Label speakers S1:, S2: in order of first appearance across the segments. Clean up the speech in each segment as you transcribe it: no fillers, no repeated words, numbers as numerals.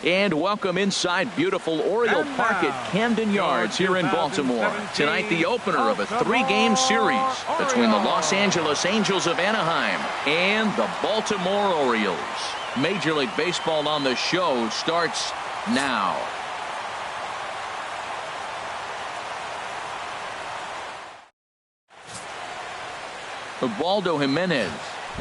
S1: And welcome inside beautiful Oriole Park at Camden Yards here in Baltimore. Tonight, the opener of a three-game series between the Los Angeles Angels of Anaheim and the Baltimore Orioles. Major League Baseball on the show starts now. Ubaldo Jimenez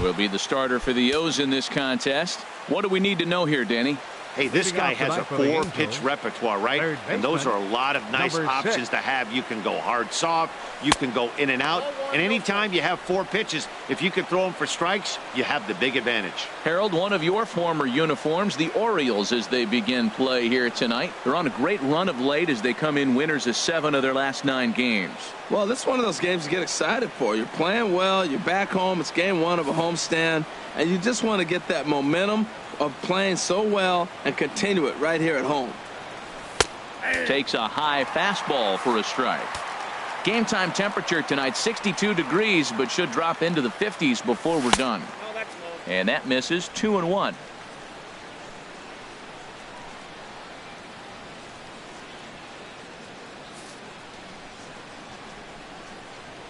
S1: will be the starter for the O's in this contest. What do we need to know here, Danny?
S2: Hey, this guy has a 4-pitch repertoire, right? And those are a lot of nice options to have. You can go hard, soft. You can go in and out. And anytime you have 4 pitches, if you can throw them for strikes, you have the big advantage.
S1: Harold, one of your former uniforms, the Orioles, as they begin play here tonight. They're on a great run of late as they come in winners of 7 of their last 9 games.
S3: Well, this is one of those games you get excited for. You're playing well. You're back home. It's game 1 of a homestand. And you just want to get that momentum of playing so well and continue it right here at home.
S1: Takes a high fastball for a strike. Game time temperature tonight 62 degrees, but should drop into the 50s before we're done. And that misses. 2-1.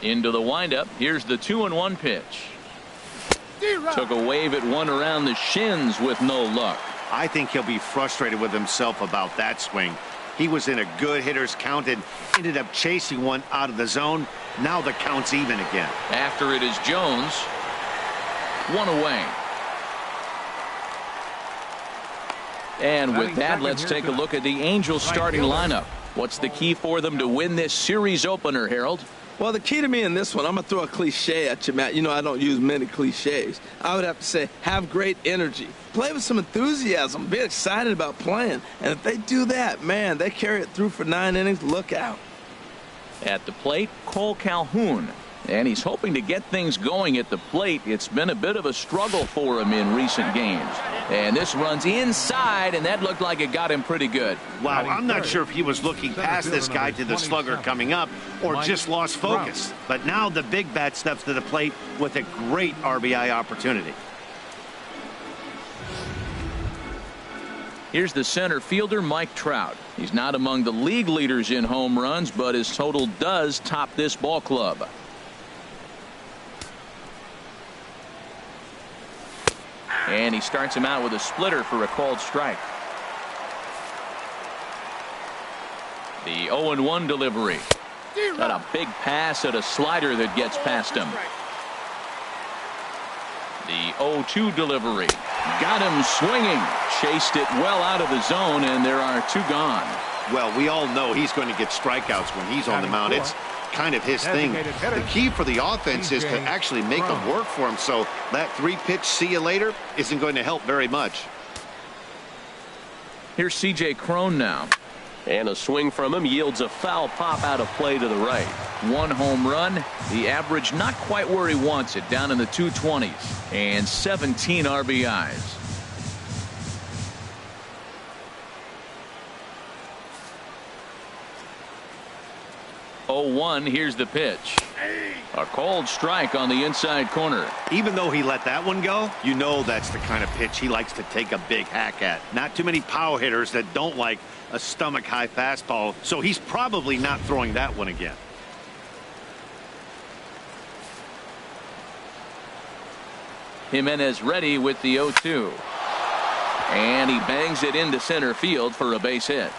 S1: Into the windup. Here's the 2-1 pitch. Took a wave at one around the shins with no luck.
S2: I think he'll be frustrated with himself about that swing. He was in a good hitter's count and ended up chasing one out of the zone. Now the count's even again.
S1: After it is Jones. 1 away. And with that, let's take a look at the Angels starting lineup. What's the key for them to win this series opener, Harold?
S3: Well, the key to me in this one, I'm going to throw a cliche at you, Matt. You know I don't use many cliches. I would have to say have great energy. Play with some enthusiasm. Be excited about playing. And if they do that, man, they carry it through for 9 innings. Look out.
S1: At the plate, Cole Calhoun. And he's hoping to get things going at the plate. It's been a bit of a struggle for him in recent games. And this runs inside, and that looked like it got him pretty good.
S2: Wow, I'm not sure if he was looking past this guy to the slugger coming up or just lost focus. But now the big bat steps to the plate with a great RBI opportunity.
S1: Here's the center fielder, Mike Trout. He's not among the league leaders in home runs, but his total does top this ball club. And he starts him out with a splitter for a called strike. The 0-1 delivery. Got a big pass at a slider that gets past him. The 0-2 delivery. Got him swinging. Chased it well out of the zone, and there are 2 gone.
S2: Well, we all know he's going to get strikeouts when he's on the mound. It's kind of his thing. The key for the offense is to actually make them work for him, so that 3-pitch see you later isn't going to help very much.
S1: Here's C.J. Cron now. And a swing from him yields a foul pop out of play to the right. 1 home run. The average not quite where he wants it, down in the 220s. And 17 RBIs. Here's the pitch. A called strike on the inside corner.
S2: Even though he let that one go, you know that's the kind of pitch he likes to take a big hack at. Not too many power hitters that don't like a stomach high fastball, so he's probably not throwing that one again.
S1: Jimenez ready with the 0-2. And he bangs it into center field for a base hit.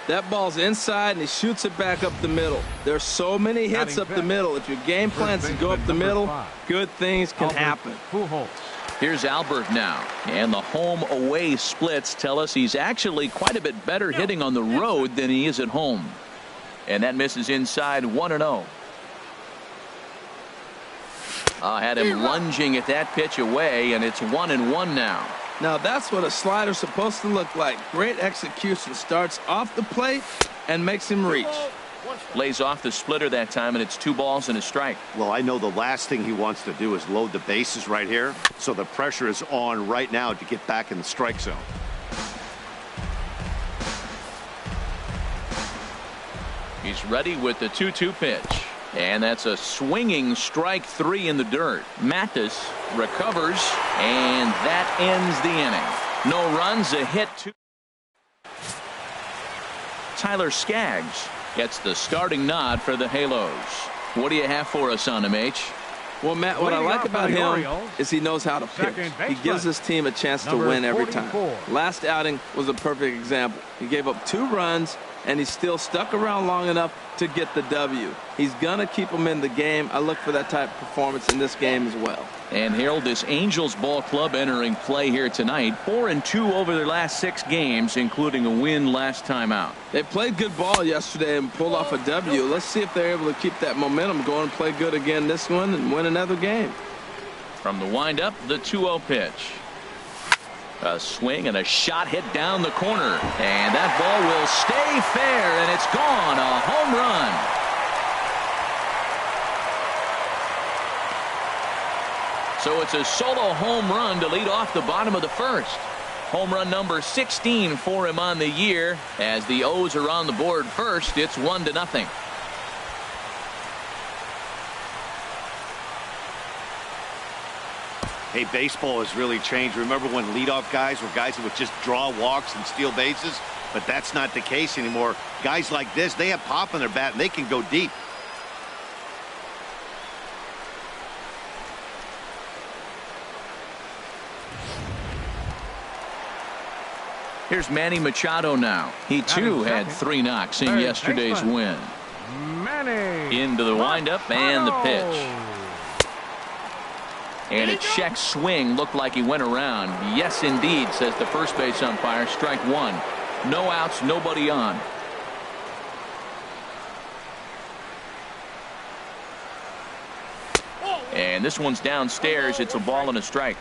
S3: That ball's inside, and he shoots it back up the middle. There's so many hits up the middle. If your game plans to go up the middle, good things can happen.
S1: Here's Albert now. And the home-away splits tell us he's actually quite a bit better hitting on the road than he is at home. And that misses inside. 1-0. Had him lunging at that pitch away, and it's 1-1 now.
S3: Now that's what a slider's supposed to look like. Great execution. Starts off the plate and makes him reach.
S1: Lays off the splitter that time, and it's 2 balls and a strike.
S2: Well, I know the last thing he wants to do is load the bases right here, so the pressure is on right now to get back in the strike zone.
S1: He's ready with the 2-2 pitch. And that's a swinging strike 3 in the dirt. Mathis recovers, and that ends the inning. No runs, a hit. Tyler Skaggs gets the starting nod for the Halos. What do you have for us on him, H?
S3: Well, Matt, what I like about him is he knows how to pitch. He gives his team a chance to win every time. Last outing was a perfect example. He gave up 2 runs, and he still stuck around long enough to get the W. He's going to keep them in the game. I look for that type of performance in this game as well.
S1: And Harold, this Angels ball club entering play here tonight. 4-2 over their last 6 games, including a win last time out.
S3: They played good ball yesterday and pulled off a W. Let's see if they're able to keep that momentum going and play good again this one and win another game.
S1: From the windup, the 2-0 pitch. A swing and a shot hit down the corner. And that ball will stay fair, and it's gone. A home run. So it's a solo home run to lead off the bottom of the first. Home run number 16 for him on the year. As the O's are on the board first, it's 1-0.
S2: Hey, baseball has really changed. Remember when leadoff guys were guys that would just draw walks and steal bases? But that's not the case anymore. Guys like this, they have pop in their bat, and they can go deep.
S1: Here's Manny Machado now. He, too, had 3 knocks in yesterday's win. Into the windup and the pitch. And a check swing looked like he went around. Yes, indeed, says the first base umpire. Strike 1. No outs, nobody on. And this one's downstairs. It's a ball and a strike.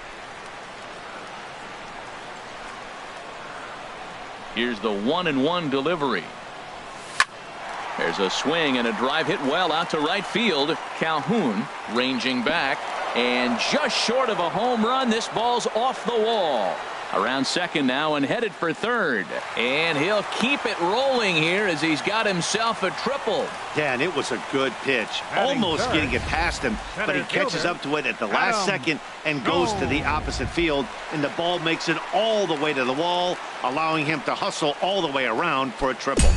S1: Here's the 1-1 delivery. There's a swing and a drive hit well out to right field. Calhoun ranging back, and just short of a home run. This ball's off the wall. Around second now and headed for third. And he'll keep it rolling here as he's got himself a triple.
S2: Yeah, and it was a good pitch. Almost getting it past him, but he catches up to it at the last second and goes to the opposite field. And the ball makes it all the way to the wall, allowing him to hustle all the way around for a triple.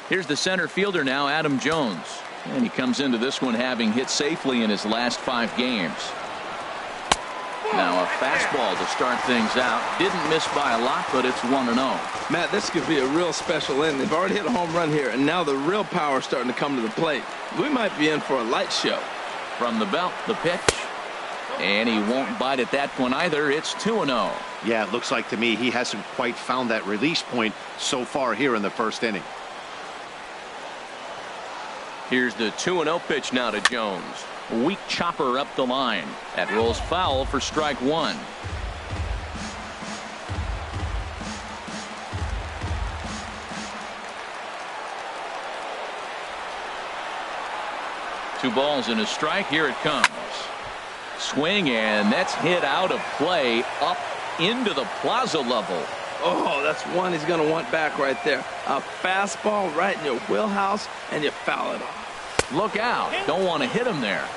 S1: Here's the center fielder now, Adam Jones. And he comes into this one having hit safely in his last 5 games. Now a fastball to start things out. Didn't miss by a lot, but it's 1-0.
S3: Matt, this could be a real special inning. They've already hit a home run here, and now the real power is starting to come to the plate. We might be in for a light show.
S1: From the belt, the pitch. And he won't bite at that one either. It's 2-0.
S2: Yeah, it looks like to me he hasn't quite found that release point so far here in the first inning.
S1: Here's the 2-0 pitch now to Jones. Weak chopper up the line. That rolls foul for strike 1. Two balls and a strike. Here it comes. Swing, and that's hit out of play up into the plaza level.
S3: Oh, that's one he's going to want back right there. A fastball right in your wheelhouse, and you foul it off.
S1: Look out. Don't want to hit him there.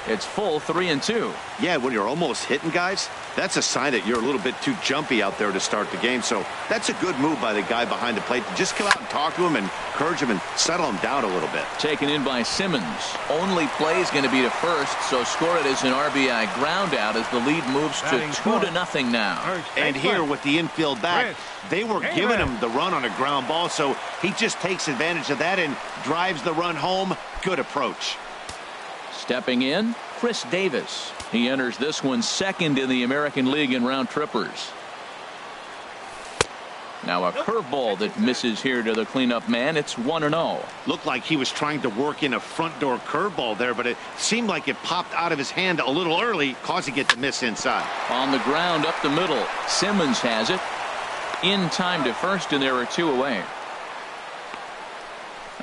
S1: It's full 3-2.
S2: Yeah, when you're almost hitting guys, that's a sign that you're a little bit too jumpy out there to start the game. So that's a good move by the guy behind the plate to just come out and talk to him and encourage him and settle him down a little bit.
S1: Taken in by Simmons. Only play is going to be to first, so score it as an RBI ground out as the lead moves to 2-0 now.
S2: And here with the infield back, they were giving him the run on a ground ball, so he just takes advantage of that and drives the run home. Good approach.
S1: Stepping in, Chris Davis. He enters this one second in the American League in round trippers. Now a curveball that misses here to the cleanup man. It's 1-0.
S2: Looked like he was trying to work in a front door curveball there, but it seemed like it popped out of his hand a little early, causing it to miss inside.
S1: On the ground up the middle. Simmons has it. In time to first, and there are 2 away.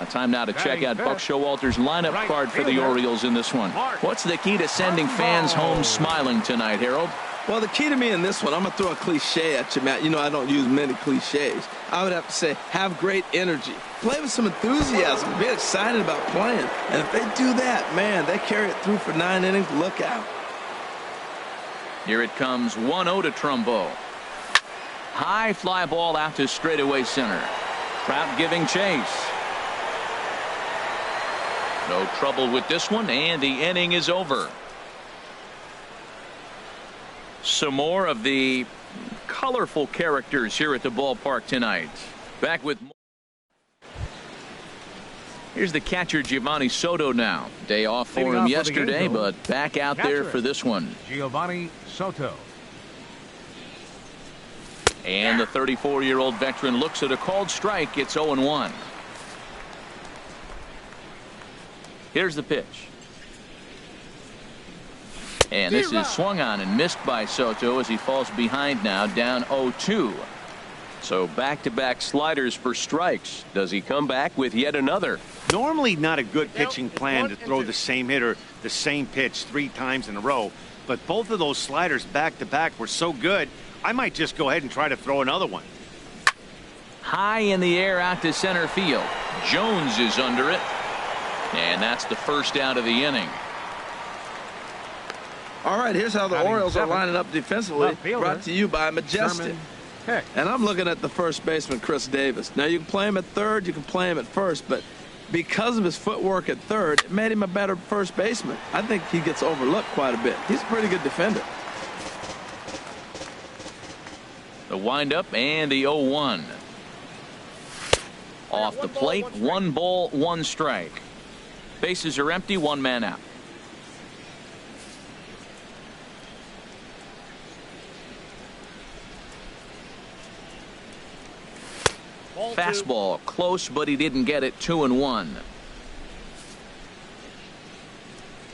S1: Time now to check out Buck Showalter's lineup card for the Orioles in this one. What's the key to sending fans home smiling tonight, Harold?
S3: Well, the key to me in this one, I'm going to throw a cliche at you, Matt. You know I don't use many cliches. I would have to say, have great energy. Play with some enthusiasm. Be excited about playing. And if they do that, man, they carry it through for 9 innings. Look out.
S1: Here it comes, 1-0 to Trumbo. High fly ball out to straightaway center. Trout giving chase. No trouble with this one, and the inning is over. Some more of the colorful characters here at the ballpark tonight. Back with more. Here's the catcher, Giovanni Soto now. Day off for him yesterday, but back out there for this one.
S4: Giovanni Soto.
S1: And the 34-year-old veteran looks at a called strike. It's 0-1. Here's the pitch. And this is swung on and missed by Soto as he falls behind now, down 0-2. So back-to-back sliders for strikes. Does he come back with yet another?
S2: Normally not a good pitching plan to throw the same hitter the same pitch 3 times in a row, but both of those sliders back-to-back were so good, I might just go ahead and try to throw another one.
S1: High in the air out to center field. Jones is under it. And that's the first out of the inning.
S3: All right, here's how the Orioles are lining up defensively, brought to you by Majestic. And I'm looking at the first baseman, Chris Davis. Now, you can play him at third, you can play him at first, but because of his footwork at third, it made him a better first baseman. I think he gets overlooked quite a bit. He's a pretty good defender.
S1: The windup and the 0-1. Off the plate, 1 ball, 1 strike. Bases are empty, 1 man out. Fastball close, but he didn't get it. 2-1.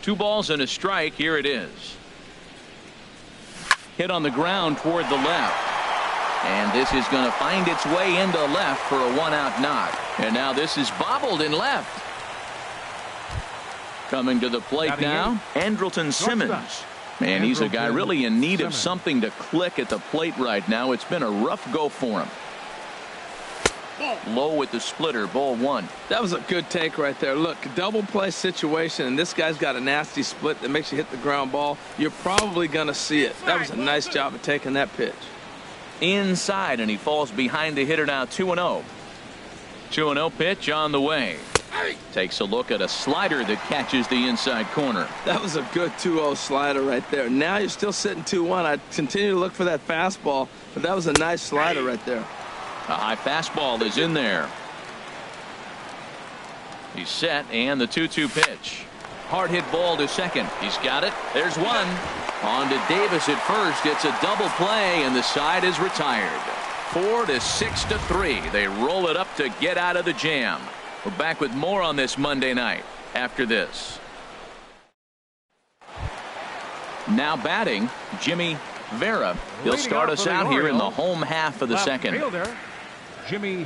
S1: 2 balls and a strike. Here it is. Hit on the ground toward the left. And this is going to find its way into left for a 1-out knock. And now this is bobbled in left. Coming to the plate now, Andrelton Simmons. And he's a guy really in need of something to click at the plate right now. It's been a rough go for him. Low with the splitter, ball 1.
S3: That was a good take right there. Look, double play situation, and this guy's got a nasty split that makes you hit the ground ball. You're probably going to see it. That was a nice job of taking that pitch.
S1: Inside, and he falls behind the hitter now. 2-0. 2-0 pitch on the way. Takes a look at a slider that catches the inside corner.
S3: That was a good 2-0 slider right there. Now you're still sitting 2-1. I'd continue to look for that fastball, but that was a nice slider right there.
S1: A high fastball is in there. He's set, and the 2-2 pitch. Hard hit ball to second. He's got it. There's one. On to Davis at first. It's a double play, and the side is retired. 4-6-3. They roll it up to get out of the jam. We're back with more on this Monday night after this. Now batting, Jimmy Vera. He'll start us out here in the home half of the second.
S4: Jimmy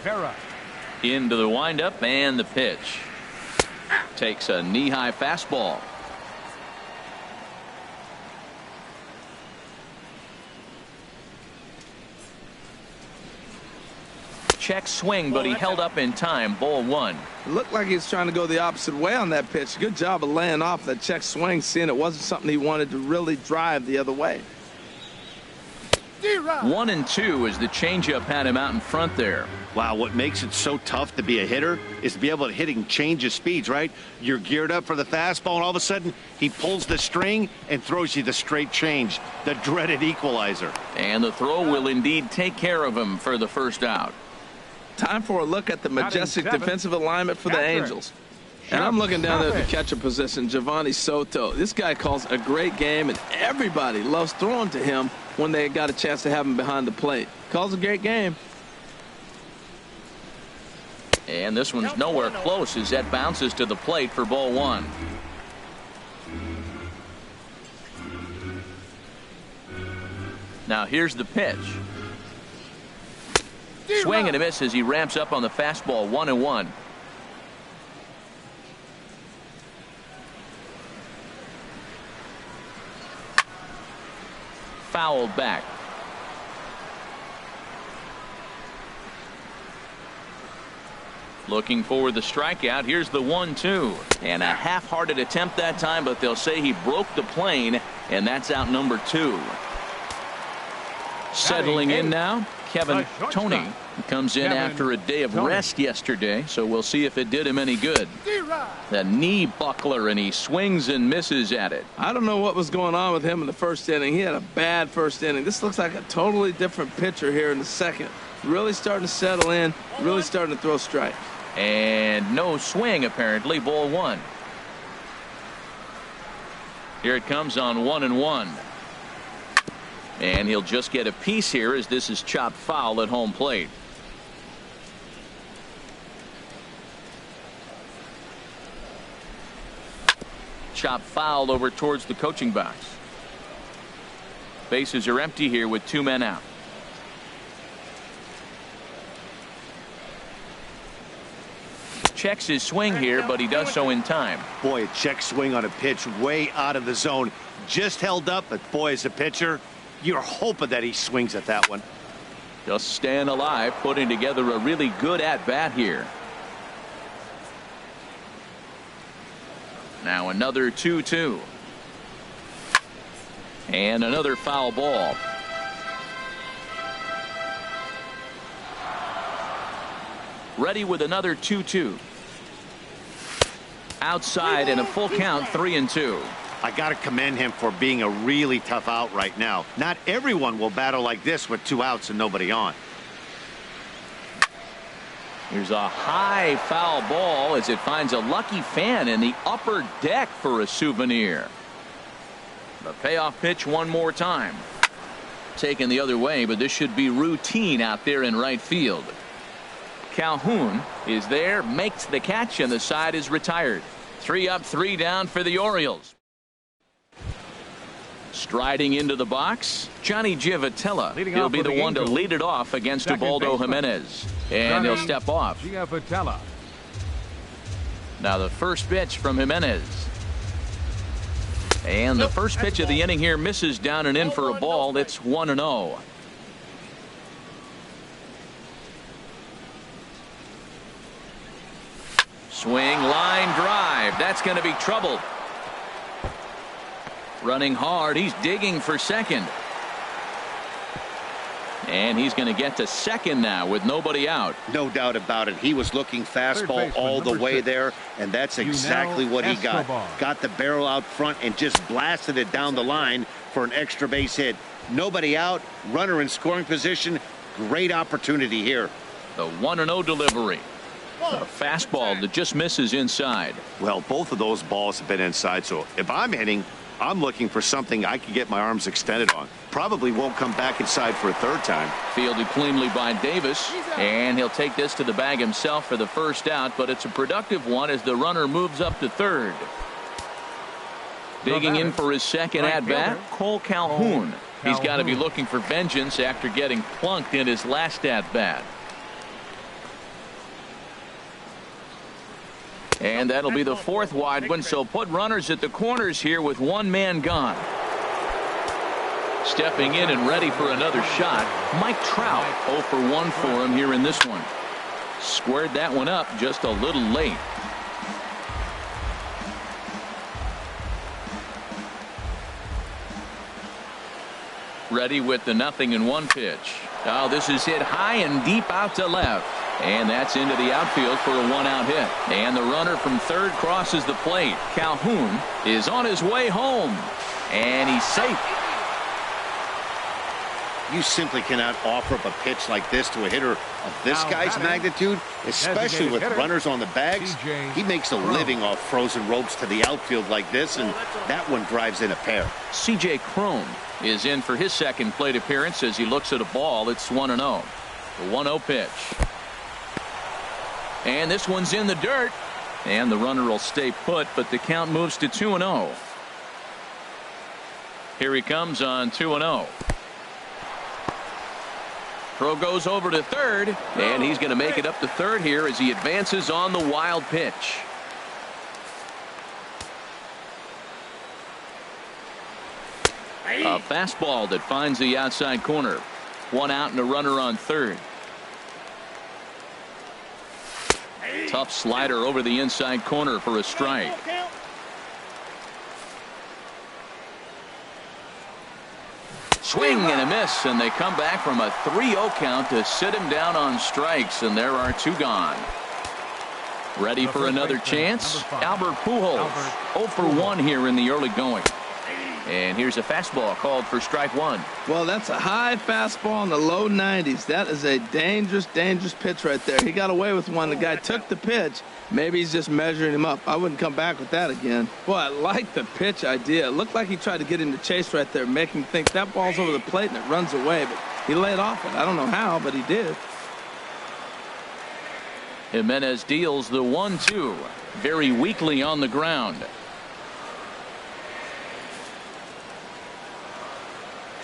S4: Vera.
S1: Into the windup and the pitch. Takes a knee-high fastball. Check swing, but he held up in time. Ball 1.
S3: It looked like he was trying to go the opposite way on that pitch. Good job of laying off that check swing, seeing it wasn't something he wanted to really drive the other way.
S1: 1-2 as the changeup had him out in front there.
S2: Wow, what makes it so tough to be a hitter is to be able to hit and change his speeds, right? You're geared up for the fastball, and all of a sudden he pulls the string and throws you the straight change, the dreaded equalizer.
S1: And the throw will indeed take care of him for the first out.
S3: Time for a look at the Majestic defensive alignment for the Angels. And I'm looking down there at the catcher position, Giovanni Soto. This guy calls a great game, and everybody loves throwing to him when they got a chance to have him behind the plate. Calls a great game.
S1: And this one's nowhere close as that bounces to the plate for ball 1. Now here's the pitch. Swing and a miss as he ramps up on the fastball. 1-1. fouled back. Looking for the strikeout. Here's the 1-2. And a half-hearted attempt that time, but they'll say he broke the plane, and that's out number 2. Settling in now, Kevin Toney. He comes in after a day of rest yesterday, so we'll see if it did him any good. The knee buckler, and he swings and misses at it.
S3: I don't know what was going on with him in the first inning. He had a bad first inning. This looks like a totally different pitcher here in the second. Really starting to settle in, really starting to throw strikes.
S1: And no swing, apparently. Ball 1. Here it comes on 1-1. And he'll just get a piece here as this is chopped foul at home plate. Chopped foul over towards the coaching box. Bases are empty here with 2 men out. Checks his swing here, but he does so in time.
S2: Boy, a check swing on a pitch way out of the zone. Just held up, but boy, as a pitcher, you're hoping that he swings at that one.
S1: Just staying alive, putting together a really good at-bat here. Now another 2-2. And another foul ball. Ready with another 2-2. Outside and a full count, 3-2.
S2: I got to commend him for being a really tough out right now. Not everyone will battle like this with 2 outs and nobody on.
S1: Here's a high foul ball as it finds a lucky fan in the upper deck for a souvenir. The payoff pitch one more time. Taken the other way, but this should be routine out there in right field. Calhoun is there, makes the catch, and the side is retired. 3 up, 3 down for the Orioles. Striding into the box, Johnny Giavotella. He'll be the one to lead it off against Ubaldo Jimenez. And he'll step off.
S4: Giavotella.
S1: Now the first pitch from Jimenez. And the first pitch of the inning here misses down and in for a ball. It's 1-0. Swing, line drive. That's going to be trouble. Running hard. He's digging for second. And he's going to get to second now with nobody out.
S2: No doubt about it. He was looking fastball all the way there, and that's exactly what he got. Got the barrel out front and just blasted it down the line for an extra base hit. Nobody out, runner in scoring position. Great opportunity here.
S1: The 1-0 delivery. A fastball that just misses inside.
S2: Well, both of those balls have been inside, so if I'm hitting, I'm looking for something I can get my arms extended on. Probably won't come back inside for a third time.
S1: Fielded cleanly by Davis, and he'll take this to the bag himself for the first out, but it's a productive one as the runner moves up to third. Digging in for his second at-bat, Cole Calhoun. He's got to be looking for vengeance after getting plunked in his last at-bat. And that'll be the 4th wide one, so put runners at the corners here with 1 man gone. Stepping in and ready for another shot, Mike Trout. 0 for 1 for him here in this one. Squared that one up just a little late. Ready with the 0-1 pitch. Oh, this is hit high and deep out to left. And that's into the outfield for a 1-out hit. And the runner from third crosses the plate. Calhoun is on his way home. And he's safe.
S2: You simply cannot offer up a pitch like this to a hitter of this guy's magnitude, especially with runners on the bags. He makes a living off frozen ropes to the outfield like this, and that one drives in a pair.
S1: C.J. Cron is in for his second plate appearance as he looks at a ball. It's 1-0. The 1-0 pitch. And this one's in the dirt. And the runner will stay put, but the count moves to 2-0. Here he comes on 2-0. Throw goes over to third, and he's going to make it up to third here as he advances on the wild pitch. A fastball that finds the outside corner. One out and a runner on third. Tough slider over the inside corner for a strike. Swing and a miss, and they come back from a 3-0 count to sit him down on strikes, and there are two gone. Ready for another chance? Albert Pujols, 0 for 1 here in the early going. And here's a fastball called for strike one.
S3: Well, that's a high fastball in the low 90s. That is a dangerous, dangerous pitch right there. He got away with one. The guy took the pitch. Maybe he's just measuring him up. I wouldn't come back with that again. Boy, I like the pitch idea. It looked like he tried to get into chase right there, making him think that ball's over the plate and it runs away. But he laid off it. I don't know how, but he did.
S1: Jimenez deals the 1-2. Very weakly on the ground.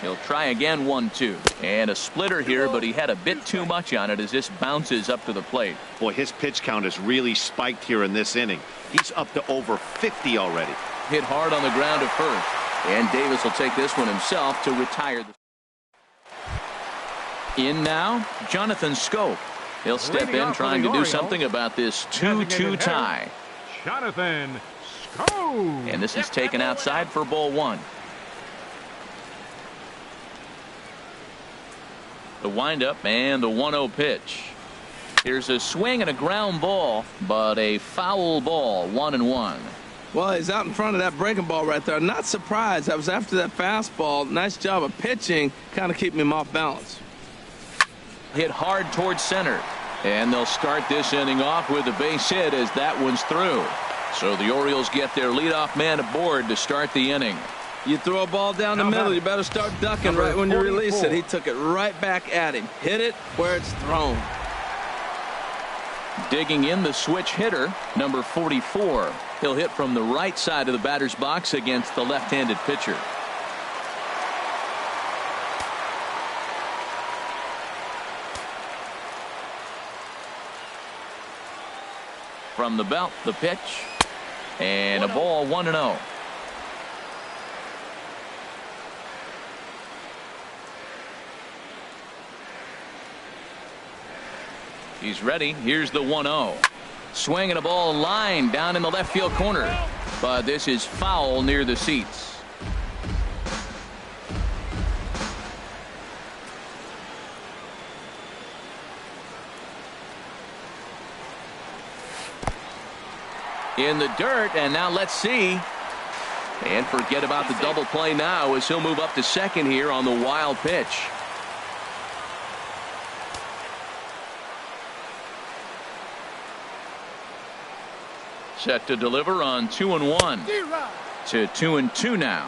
S1: He'll try again, 1-2. And a splitter here, but he had a bit too much on it as this bounces up to the plate.
S2: Boy, his pitch count has really spiked here in this inning. He's up to over 50 already.
S1: Hit hard on the ground at first. And Davis will take this one himself to retire. In now, Jonathan Scope. He'll step in trying to do something about this 2-2 tie.
S4: Jonathan Scope.
S1: And this is taken outside for ball one. The windup and the 1-0 pitch. Here's a swing and a ground ball, but a foul ball, 1-1.
S3: Well, he's out in front of that breaking ball right there. I'm not surprised. I was after that fastball. Nice job of pitching, kind of keeping him off balance.
S1: Hit hard towards center. And they'll start this inning off with a base hit as that one's through. So the Orioles get their leadoff man aboard to start the inning.
S3: You throw a ball down the middle, you better start ducking right when you release it. He took it right back at him. Hit it where it's thrown.
S1: Digging in the switch hitter, number 44. He'll hit from the right side of the batter's box against the left-handed pitcher. From the belt, the pitch. And a ball, 1-0. He's ready. Here's the 1-0. Swing and a ball line down in the left field corner. But this is foul near the seats. In the dirt, and now let's see. And forget about the double play now as he'll move up to second here on the wild pitch. Set to deliver on 2-1 to 2-2 now.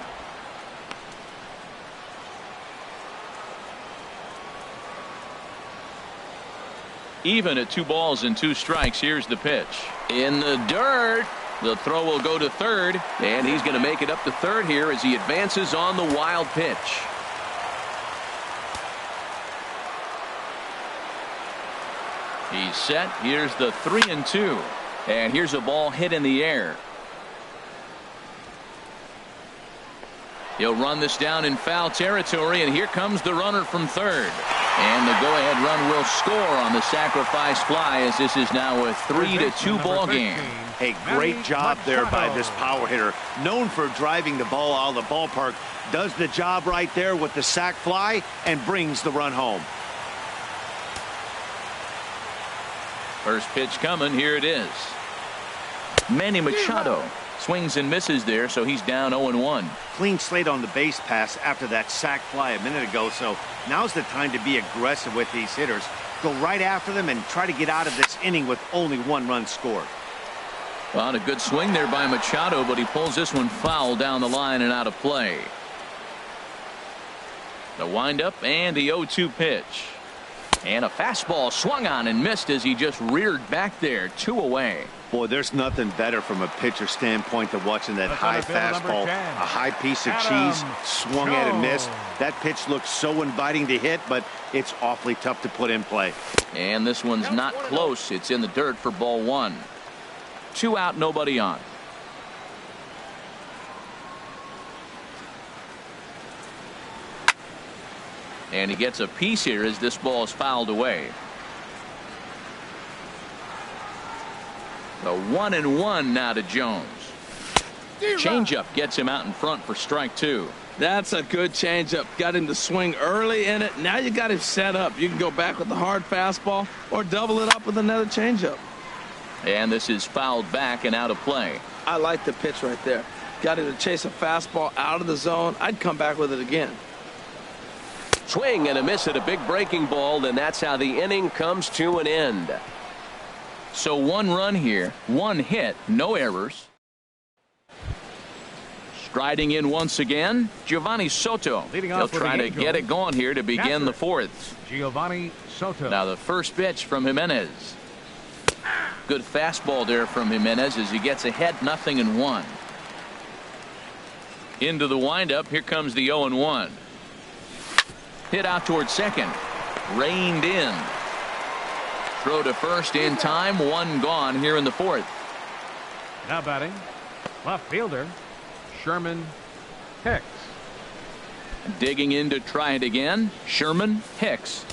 S1: Even at 2 balls and 2 strikes. Here's the pitch in the dirt. The throw will go to third, and he's going to make it up to third here as he advances on the wild pitch. He's set. Here's the 3-2. And here's a ball hit in the air. He'll run this down in foul territory, and here comes the runner from third. And the go-ahead run will score on the sacrifice fly as this is now a 3-2 ball game.
S2: A great job there by this power hitter. Known for driving the ball out of the ballpark. Does the job right there with the sac fly and brings the run home.
S1: First pitch coming. Here it is. Manny Machado swings and misses there, so he's down 0-1.
S2: Clean slate on the base pass after that sac fly a minute ago, so now's the time to be aggressive with these hitters. Go right after them and try to get out of this inning with only 1 run scored.
S1: Well, a good swing there by Machado, but he pulls this one foul down the line and out of play. The windup and the 0-2 pitch. And a fastball swung on and missed as he just reared back there. 2 away.
S2: Boy, there's nothing better from a pitcher standpoint than watching that high fastball. A high piece of cheese swung at and missed. That pitch looks so inviting to hit, but it's awfully tough to put in play.
S1: And this one's not close. It's in the dirt for ball 1. 2 out, nobody on. And he gets a piece here as this ball is fouled away. The 1-1 now to Jones. Changeup gets him out in front for strike 2.
S3: That's a good changeup. Got him to swing early in it. Now you got him set up. You can go back with the hard fastball or double it up with another changeup.
S1: And this is fouled back and out of play.
S3: I like the pitch right there. Got him to chase a fastball out of the zone. I'd come back with it again.
S5: Swing and a miss at a big breaking ball, and that's how the inning comes to an end.
S1: So 1 run here, 1 hit, no errors. Striding in once again, Giovanni Soto. He'll try to get it going here to begin the 4th.
S4: Giovanni Soto.
S1: Now the first pitch from Jimenez. Good fastball there from Jimenez as he gets ahead 0-1. Into the windup. Here comes the 0-1. Hit out towards second. Reined in. Throw to first in time. 1 gone here in the 4th.
S4: Now batting, left fielder Sherman Hicks.
S1: Digging in to try it again. Sherman Hicks.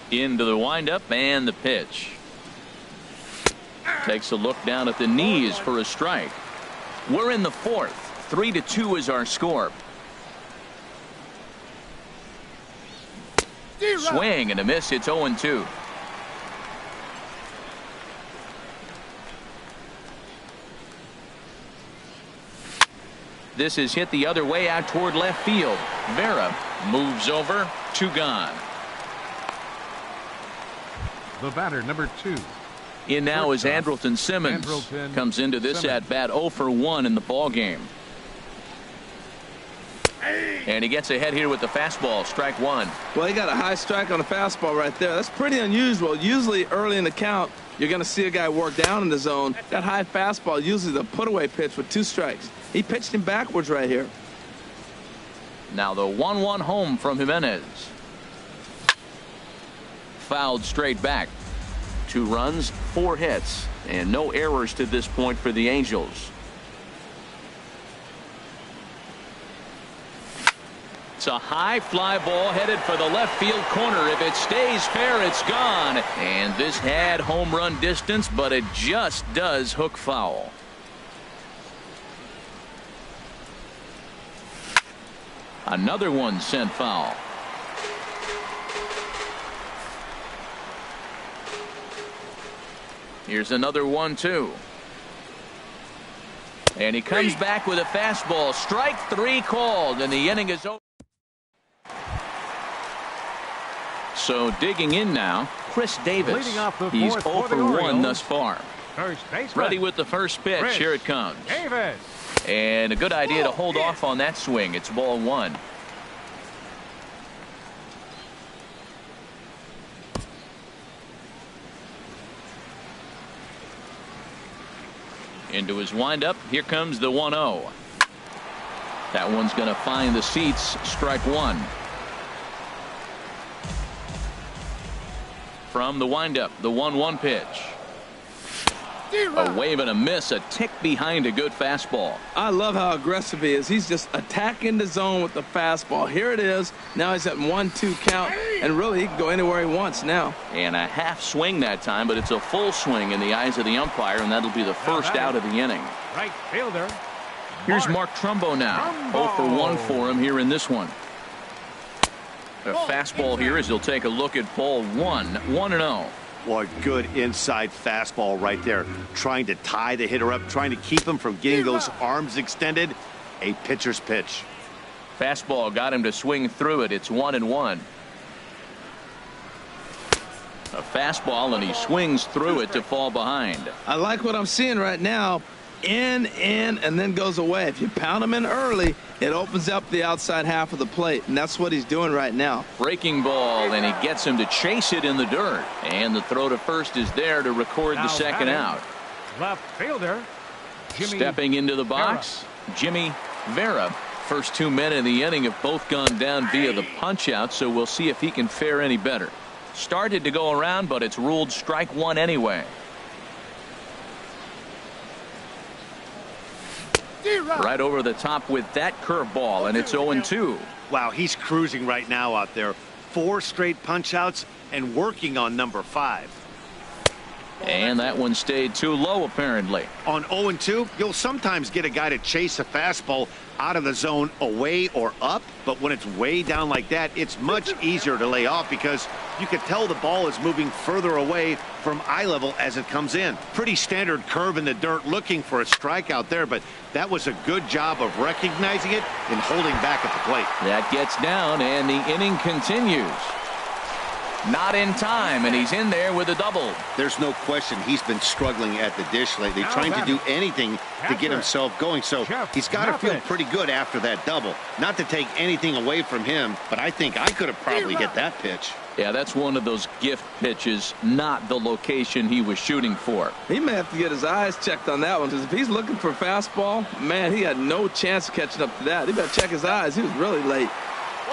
S1: Into the windup and the pitch. Takes a look down at the knees for a strike. We're in the 4th. 3-2 is our score. Swing and a miss. It's 0-2. This is hit the other way out toward left field. Vera moves over. 2 gone.
S4: The batter, number 2.
S1: In now is Andrelton Simmons. Comes into this at bat 0 for 1 in the ball game. And he gets ahead here with the fastball. Strike 1.
S3: Well, he got a high strike on the fastball right there. That's pretty unusual. Usually early in the count, you're going to see a guy work down in the zone. That high fastball, usually the put-away pitch with 2 strikes. He pitched him backwards right here.
S1: Now the 1-1 home from Jimenez. Fouled straight back. 2 runs, 4 hits, and no errors to this point for the Angels. It's a high fly ball headed for the left field corner. If it stays fair, it's gone. And this had home run distance, but it just does hook foul. Another one sent foul. Here's another 1-2. And he comes back with a fastball. Strike 3 called, and the inning is over. So digging in now, Chris Davis. He's 0 for 1 thus far. Ready with the first pitch. Here it comes.
S4: Davis.
S1: And a good idea to hold off on that swing. It's ball 1. Into his windup. Here comes the 1-0. That one's going to find the seats. Strike 1. From the windup, the 1-1 pitch. A wave and a miss, a tick behind a good fastball.
S3: I love how aggressive he is. He's just attacking the zone with the fastball. Here it is. Now he's at 1-2 count, and really he can go anywhere he wants now.
S1: And a half swing that time, but it's a full swing in the eyes of the umpire, and that'll be the first out of the inning.
S4: Right fielder.
S1: Here's Mark Trumbo now. 0 for 1 for him here in this one. A fastball here as he'll take a look at ball 1. 1-0.
S2: Boy, good inside fastball right there. Trying to tie the hitter up, trying to keep him from getting those arms extended. A pitcher's pitch.
S1: Fastball got him to swing through it. It's 1-1. A fastball, and he swings through it to fall behind.
S3: I like what I'm seeing right now. In, and then goes away. If you pound him in early, it opens up the outside half of the plate, and that's what he's doing right now.
S1: Breaking ball, and he gets him to chase it in the dirt. And the throw to first is there to record the second out.
S4: Left fielder. Jimmy
S1: Stepping into the box, Jimmy Vera. First 2 men in the inning have both gone down via the punch out, so we'll see if he can fare any better. Started to go around, but it's ruled strike 1 anyway. Right over the top with that curveball, and it's 0-2.
S2: Wow, he's cruising right now out there. 4 straight punch-outs and working on number 5.
S1: And that one stayed too low, apparently.
S2: On 0-2, you'll sometimes get a guy to chase a fastball out of the zone away or up, but when it's way down like that, it's much easier to lay off because you can tell the ball is moving further away from eye level as it comes in. Pretty standard curve in the dirt, looking for a strikeout there, but that was a good job of recognizing it and holding back at the plate.
S1: That gets down, and the inning continues. Not in time, and he's in there with a double.
S2: There's no question he's been struggling at the dish lately, trying to do anything to get himself going. So he's got to feel pretty good after that double. Not to take anything away from him, but I think I could have probably hit that pitch.
S1: Yeah, that's one of those gift pitches, not the location he was shooting for.
S3: He may have to get his eyes checked on that one, because if he's looking for a fastball, man, he had no chance of catching up to that. He better check his eyes. He was really late.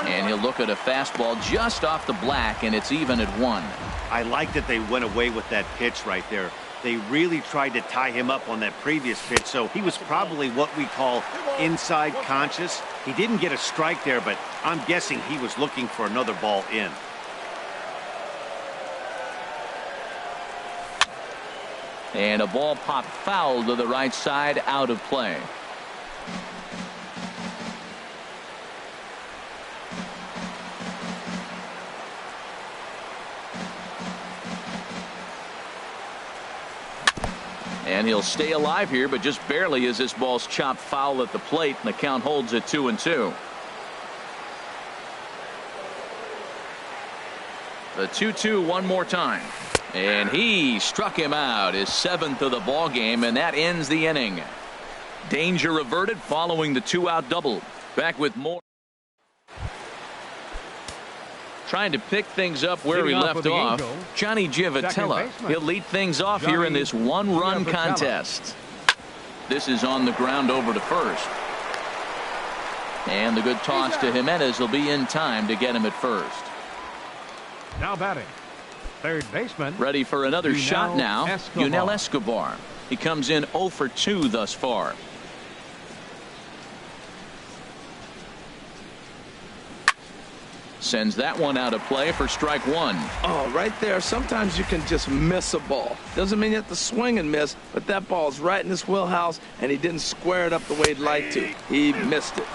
S1: And he'll look at a fastball just off the black, and it's even at 1.
S2: I like that they went away with that pitch right there. They really tried to tie him up on that previous pitch, so he was probably what we call inside conscious. He didn't get a strike there, but I'm guessing he was looking for another ball in.
S1: And a ball popped foul to the right side, out of play. And he'll stay alive here, but just barely as this ball's chopped foul at the plate, and the count holds at 2-2. The 2-2 one more time. And he struck him out, his 7th of the ball game, and that ends the inning. Danger averted following the 2-out double. Back with more. Trying to pick things up where he left off. Johnny Giavotella. He'll lead things off here in this one-run contest. This is on the ground over to first. And the good toss to Jimenez will be in time to get him at first.
S4: Now batting, third baseman.
S1: Ready for another shot now. Yunel Escobar. He comes in 0 for 2 thus far. Sends that one out of play for strike 1.
S3: Oh, right there. Sometimes you can just miss a ball. Doesn't mean you have to swing and miss, but that ball's right in his wheelhouse, and he didn't square it up the way he'd like to. He missed it.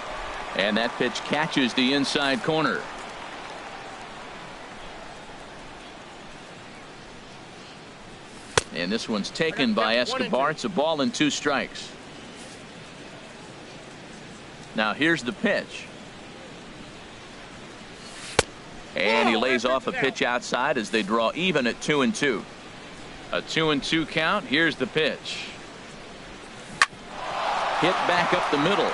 S1: And that pitch catches the inside corner. And this one's taken by Escobar. It's a ball and 2 strikes. Now here's the pitch. And he lays off a pitch outside as they draw even at 2-2. A 2-2 count. Here's the pitch. Hit back up the middle.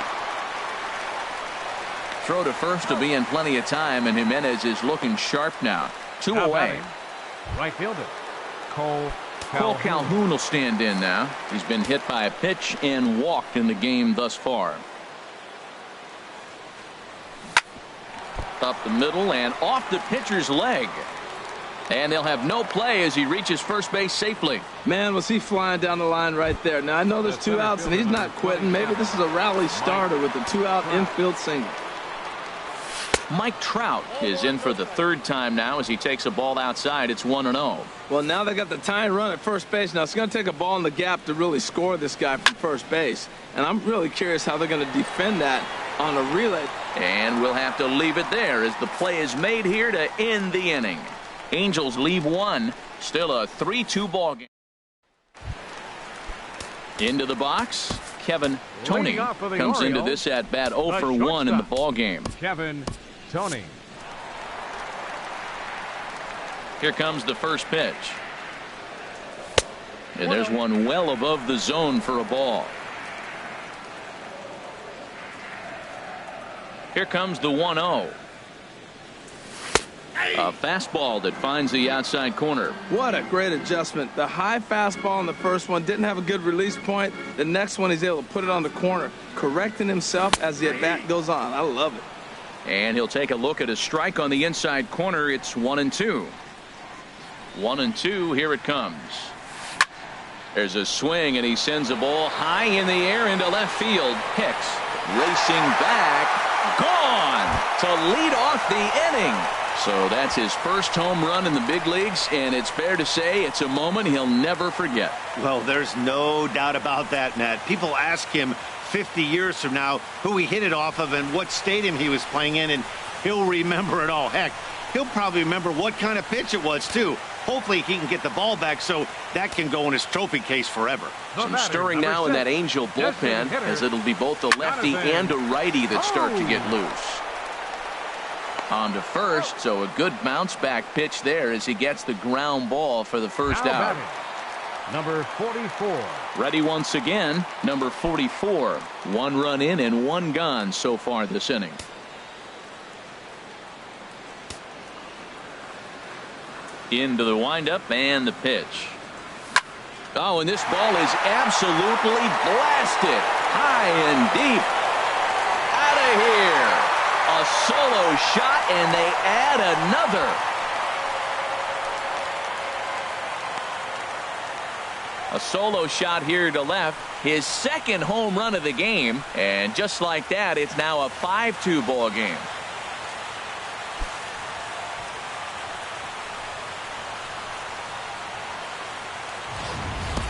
S1: Throw to first will be in plenty of time, and Jimenez is looking sharp now. 2 away.
S4: Right fielder Cole
S1: Calhoun will stand in now. He's been hit by a pitch and walked in the game thus far. Up the middle and off the pitcher's leg. And they'll have no play as he reaches first base safely.
S3: Man, was he flying down the line right there. Now, I know there's 2 outs, and he's not quitting. Maybe this is a rally starter with a 2-out infield single.
S1: Mike Trout is in for the 3rd time now as he takes a ball outside. It's 1-0.
S3: Well, now they got the tying run at first base. Now, it's going to take a ball in the gap to really score this guy from first base. And I'm really curious how they're going to defend that on a relay.
S1: And we'll have to leave it there as the play is made here to end the inning. Angels leave 1. Still a 3-2 ball game. Into the box, Kevin Tony comes into this at bat 0 for 1 in the ball game.
S4: Kevin Tony.
S1: Here comes the first pitch. And there's one well above the zone for a ball. Here comes the 1-0. A fastball that finds the outside corner.
S3: What a great adjustment. The high fastball in the first one didn't have a good release point. The next one he's able to put it on the corner, correcting himself as the at-bat goes on. I love it.
S1: And he'll take a look at a strike on the inside corner. It's 1-2. 1-2. Here it comes. There's a swing, and he sends a ball high in the air into left field. Hicks racing back, gone to lead off the inning. So that's his first home run in the big leagues, and it's fair to say it's a moment he'll never forget.
S2: Well, there's no doubt about that, Matt. People ask him 50 years from now who he hit it off of and what stadium he was playing in, and he'll remember it all. Heck, he'll probably remember what kind of pitch it was, too. Hopefully he can get the ball back so that can go in his trophy case forever.
S1: Some stirring now in that Angel bullpen, as it'll be both a lefty and a righty that start to get loose. On to first, so a good bounce back pitch there as he gets the ground ball for the first out.
S4: Number 44.
S1: Ready once again, number 44. 1 run in and 1 gone so far this inning. Into the windup and the pitch. Oh, and this ball is absolutely blasted high and deep. Out of here. A solo shot, and they add another. A solo shot here to left. His second home run of the game. And just like that, it's now a 5-2 ball game.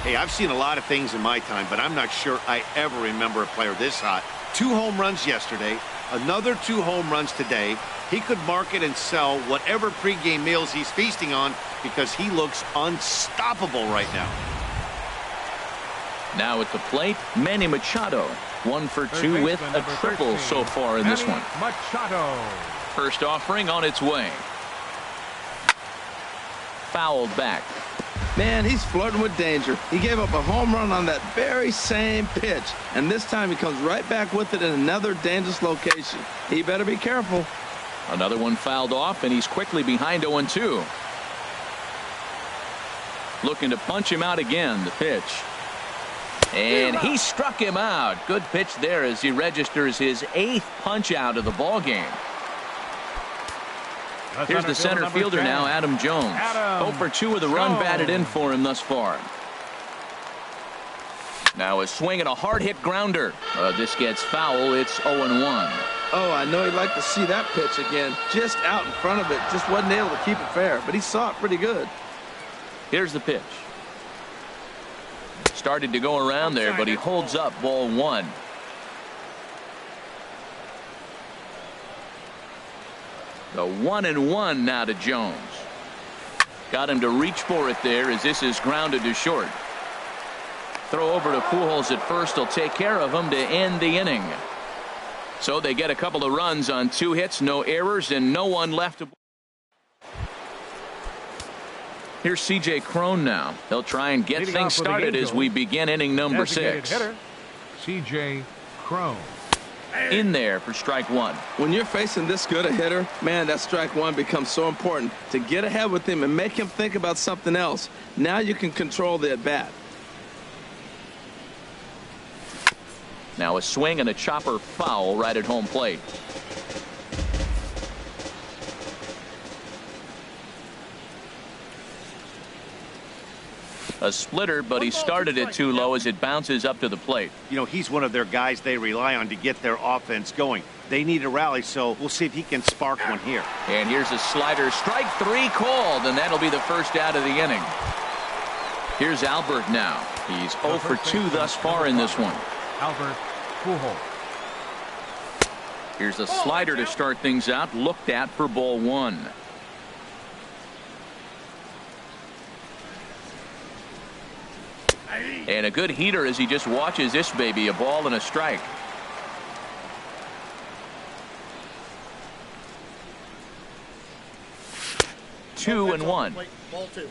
S2: Hey, I've seen a lot of things in my time, but I'm not sure I ever remember a player this hot. 2 home runs yesterday, another 2 home runs today. He could market and sell whatever pregame meals he's feasting on because he looks unstoppable right now.
S1: Now at the plate, Manny Machado. 1 for 2 with a triple so far in this one.
S4: Machado.
S1: First offering on its way. Fouled back.
S3: Man, he's flirting with danger. He gave up a home run on that very same pitch, and this time he comes right back with it in another dangerous location. He better be careful.
S1: Another one fouled off, and he's quickly behind 0-2. Looking to punch him out again, the pitch. And he struck him out. Good pitch there as he registers his 8th punch out of the ball game. Here's the center fielder now, Adam Jones. 0 for 2 with a run batted in for him thus far. Now a swing and a hard hit grounder. This gets foul. It's 0-1.
S3: Oh, I know he'd like to see that pitch again. Just out in front of it. Just wasn't able to keep it fair, but he saw it pretty good.
S1: Here's the pitch. Started to go around there, but he holds up ball 1. The 1-1 now to Jones. Got him to reach for it there as this is grounded to short. Throw over to Pujols at first. He'll take care of him to end the inning. So they get a couple of runs on 2 hits, no errors, and no one left to. Here's C.J. Cron now. They'll try and get things started as we begin inning number 6.
S4: Hitter, C.J. Cron.
S1: In there for strike 1.
S3: When you're facing this good a hitter, man, that strike 1 becomes so important to get ahead with him and make him think about something else. Now you can control the at-bat.
S1: Now a swing and a chopper foul right at home plate. A splitter, but he started it too low as it bounces up to the plate.
S2: You know, he's one of their guys they rely on to get their offense going. They need a rally, so we'll see if he can spark one here.
S1: And here's a slider. Strike 3 called, and that'll be the first out of the inning. Here's Albert now. He's 0 for 2 thus far in this one.
S4: Albert Pujols.
S1: Here's a slider to start things out. Looked at for ball 1. And a good heater as he just watches this baby, a ball and a strike. Two and 1.
S6: Ball 2.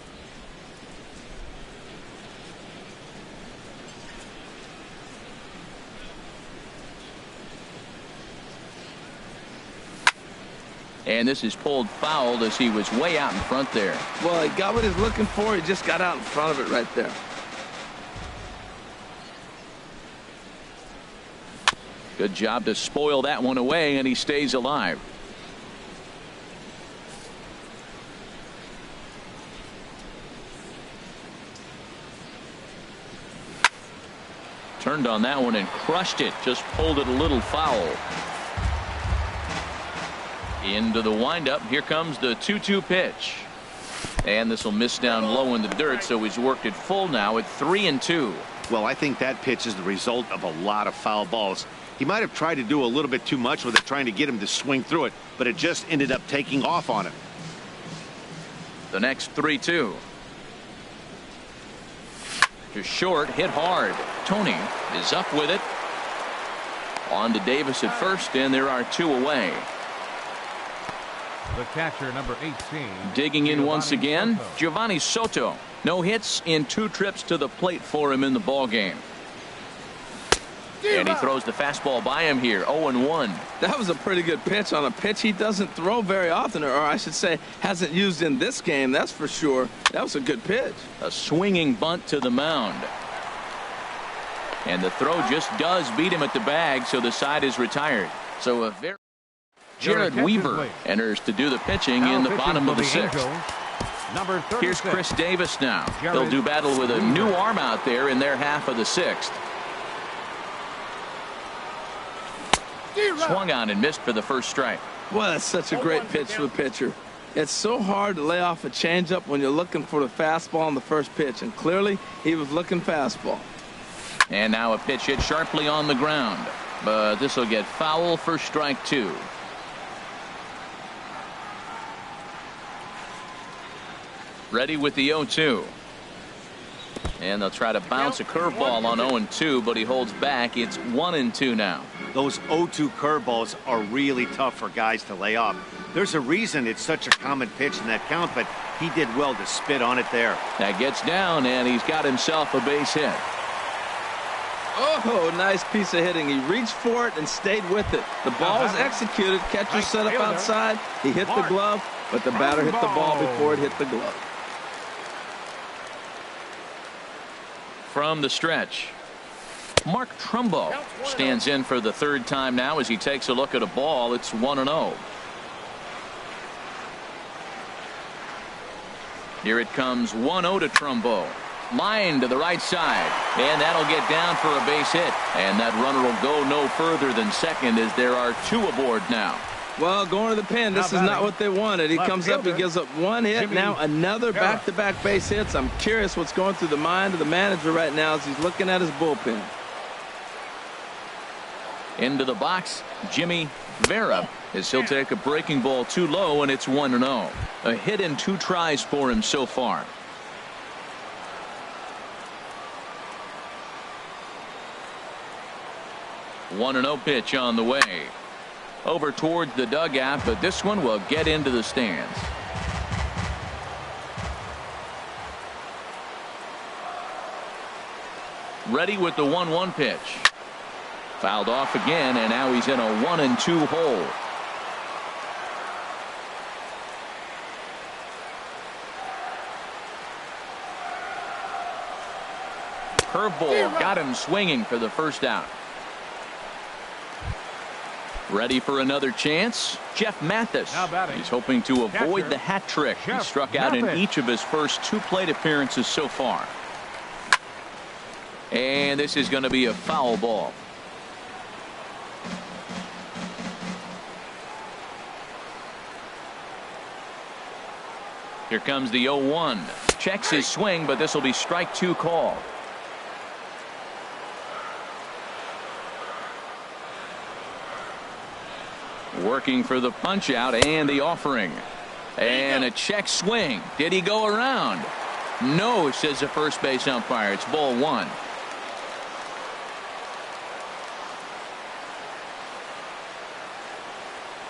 S1: And this is pulled foul as he was way out in front there.
S3: Well, he got what he's looking for. He just got out in front of it right there.
S1: Good job to spoil that one away, and he stays alive. Turned on that one and crushed it. Just pulled it a little foul. Into the windup. Here comes the 2-2 pitch. And this will miss down low in the dirt, so he's worked it full now at 3-2.
S2: Well, I think that pitch is the result of a lot of foul balls. He might have tried to do a little bit too much with it, trying to get him to swing through it, but it just ended up taking off on him.
S1: The next 3-2. Just short, hit hard. Tony is up with it. On to Davis at first, and there are 2 away.
S4: The catcher, number 18.
S1: Digging in once again, Giovanni Soto. No hits in 2 trips to the plate for him in the ball game. And he throws the fastball by him here, 0-1.
S3: That was a pretty good pitch on a pitch he doesn't throw very often, or I should say hasn't used in this game, that's for sure. That was a good pitch.
S1: A swinging bunt to the mound. And the throw just does beat him at the bag, so the side is retired. So a very... Jared Weaver enters to do the pitching in the bottom of the 6th.
S4: Number 36.
S1: Here's Chris Davis now. They'll do battle with a new arm out there in their half of the 6th. Swung on and missed for the first strike.
S3: Well, that's such a great pitch for the pitcher. It's so hard to lay off a changeup when you're looking for the fastball on the first pitch, and clearly he was looking fastball.
S1: And now a pitch hit sharply on the ground, but this will get foul for strike 2. Ready with the 0-2. And they'll try to bounce a curveball on 0-2, but he holds back. It's 1-2 now.
S2: Those 0-2 curveballs are really tough for guys to lay off. There's a reason it's such a common pitch in that count, but he did well to spit on it there.
S1: That gets down, and he's got himself a base hit.
S3: Oh, nice piece of hitting. He reached for it and stayed with it. The ball was executed. Catcher set up outside. He hit the glove, but the batter hit the ball before it hit the glove.
S1: From the stretch, Mark Trumbo stands in for the 3rd time now as he takes a look at a ball. It's 1-0. Here it comes, 1-0 to Trumbo. Line to the right side, and that'll get down for a base hit. And that runner will go no further than second as there are 2 aboard now.
S3: Well, going to the pen, this is not what they wanted. He comes up, he gives up 1 hit, now another back-to-back base hits. I'm curious what's going through the mind of the manager right now as he's looking at his bullpen.
S1: Into the box, Jimmy Vera, as he'll take a breaking ball too low, and it's 1-0. A hit in 2 tries for him so far. One 1-0 pitch on the way. Over towards the dugout, but this one will get into the stands. Ready with the 1-1 pitch. Fouled off again, and now he's in a 1-2 hole. Curveball got him swinging for the first out. Ready for another chance, Jeff Mathis. He's hoping to avoid the hat trick. He struck out in each of his first 2 plate appearances so far. And this is going to be a foul ball. Here comes the 0-1. Checks his swing, but this will be strike 2 call. Working for the punch out and the offering. And a check swing. Did he go around? No, says the first base umpire. It's ball 1.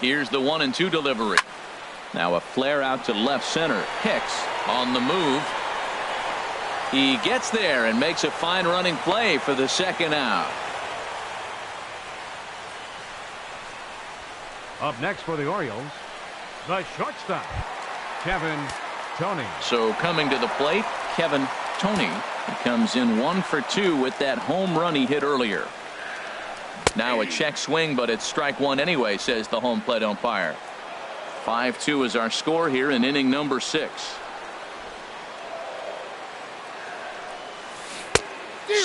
S1: Here's the 1-2 delivery. Now a flare out to left center. Hicks on the move. He gets there and makes a fine running play for the second out.
S4: Up next for the Orioles, the shortstop, Kevin Tony.
S1: So coming to the plate, Kevin Tony. He comes in 1 for 2 with that home run he hit earlier. Now a check swing, but it's strike 1 anyway, says the home plate umpire. 5-2 is our score here in inning number 6.